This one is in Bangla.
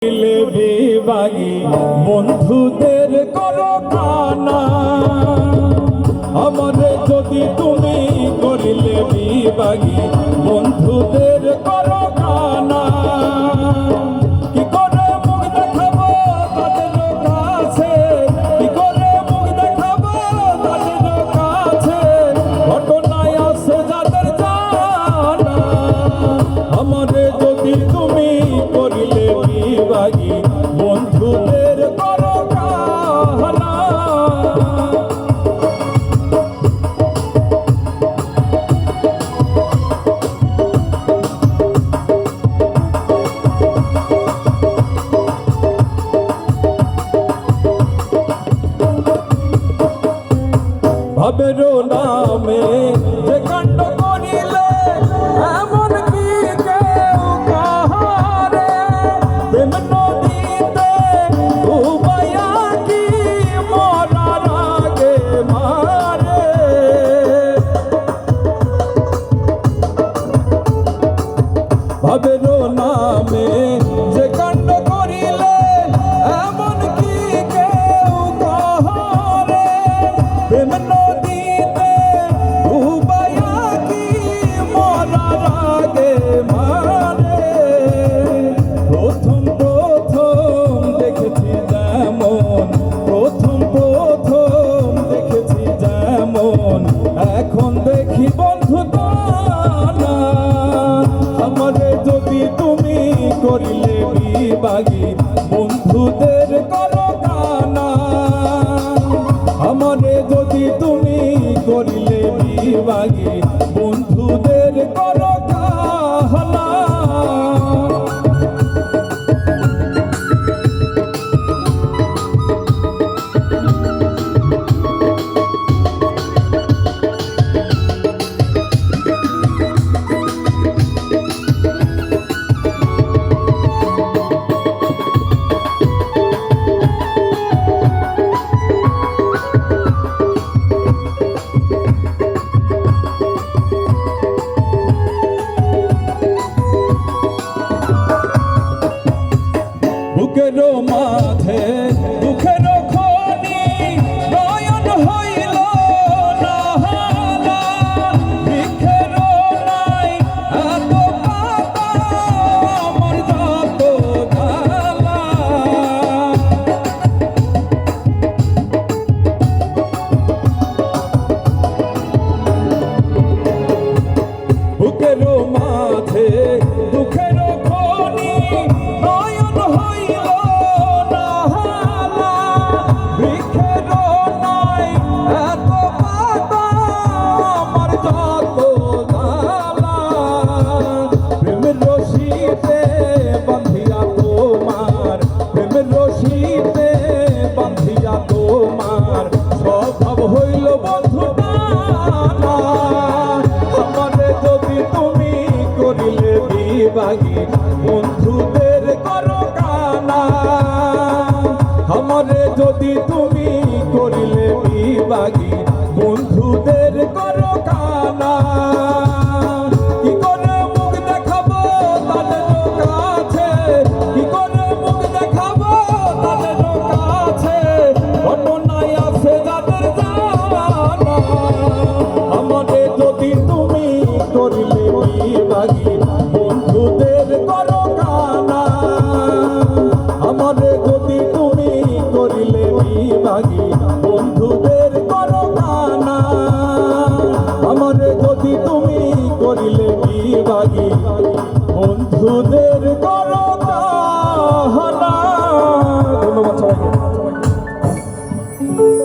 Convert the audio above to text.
বিভাগী বন্ধুদের করো কানা, আমারে যদি তুমি করিলে বিভাগী বন্ধুদের করো কানা। কি করে মুখ দেখাবো তাদের কাছে, কি করে মুখ দেখাবো তাদের কাছে, ঘটনায় আছে যাদের জানা, আমারে যদি তুমি করিলে বিভাগী বন্ধুদের করো কানা। ভাবেরও নামে যে কাণ্ড করিলে এমন কি কেউ কাহারে, প্রেম নদীতে ডুবাইয়া কি মরার আগে মারে। ভাবেরও নামে যে কাণ্ড করিলে এমন কি কেউ কাহারে, প্রেম নদীতে ডুবাইয়া কি মরার আগে মারে। প্রথম প্রথম দেখেছি যেমন, প্রথম প্রথম দেখেছি যেমন, এখন দেখি বন্ধু না, আমারে যদি তুমি করিলে বিভাগী বন্ধুদের করো কানা, আমারে যদি তুমি করিলে বিভাগী বন্ধুদের করো কানা। বুকেরও মাঝে দুঃখের খনি নয়ন হইল না হানা, বৃক্ষেরও নাই এত পাতা আমার যত জ্বালা। বুকেরও মাঝে দুঃখের খনি নয়ন হইল না হানা, বৃক্ষেরও নাই এত পাতা আমার যত জ্বালা। প্রেমের রশিতে বান্ধিয়া তোমার, প্রেমের রশিতে বান্ধিয়া তোমার স্বভাব হইল বন্ধু টানা, আমারে যদি তুমি করিলে বিভাগী বন্ধুদের করো কানা, আমারে যদি তুমি করিলে বিভাগী বন্ধুদের করো কানা। কি করে মুখ দেখাবো তাদের কাছে, কি করে মুখ দেখাবো তাদের কাছে, ঘটনায় আছে যাদের জানা, আমারে যদি তুমি করিলে বিভাগী বন্ধুদের করো কানা, আমারে যদি তুমি করিলে বিভাগী বন্ধু